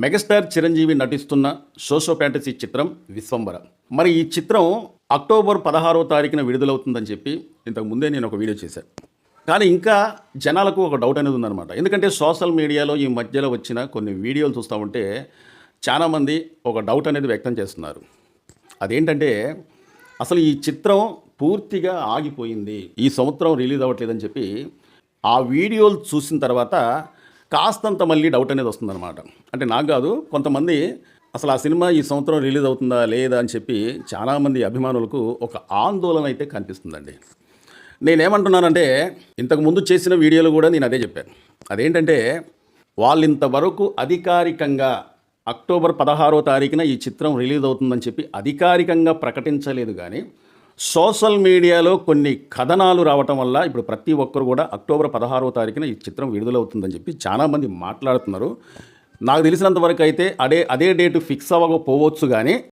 Megastar Chiranjeevi నటిస్తున్న socio fantasy చిత్రం విశ్వంబర. మరి ఈ చిత్రం అక్టోబర్ 16వ తారీఖున విడుదలవుతుందని చెప్పి ఇంతకు ముందే నేను ఒక వీడియో చేశాను. కానీ ఇంకా జనాలకు ఒక డౌట్ అనేది ఉందన్నమాట. ఎందుకంటే సోషల్ మీడియాలో ఈ మధ్యలో వచ్చిన కొన్ని వీడియోలు చూస్తూ ఉంటే చాలామంది ఒక డౌట్ అనేది వ్యక్తం చేస్తున్నారు. అదేంటంటే అసలు ఈ చిత్రం పూర్తిగా ఆగిపోయింది, ఈ సంవత్సరం రిలీజ్ అవ్వట్లేదని చెప్పి ఆ వీడియోలు చూసిన తర్వాత కాస్తంత మళ్ళీ డౌట్ అనేది వస్తుందన్నమాట. అంటే నాకు కాదు, కొంతమంది అసలు ఆ సినిమా ఈ సంవత్సరం రిలీజ్ అవుతుందా లేదా అని చెప్పి చాలామంది అభిమానులకు ఒక ఆందోళన అయితే కనిపిస్తుందండి. నేనేమంటున్నానంటే ఇంతకుముందు చేసిన వీడియోలు కూడా నేను అదే చెప్పాను. అదేంటంటే వాళ్ళు ఇంతవరకు అధికారికంగా అక్టోబర్ 16వ తారీఖున ఈ చిత్రం రిలీజ్ అవుతుందని చెప్పి అధికారికంగా ప్రకటించలేదు. కానీ సోషల్ మీడియాలో కొన్ని కథనాలు రావటం వల్ల ఇప్పుడు ప్రతి ఒక్కరు కూడా అక్టోబర్ 16వ తారీఖున ఈ చిత్రం విడుదలవుతుందని చెప్పి చాలామంది మాట్లాడుతున్నారు. నాకు తెలిసినంత వరకు అయితే అదే డేటు ఫిక్స్ అవ్వకపోవచ్చు. కానీ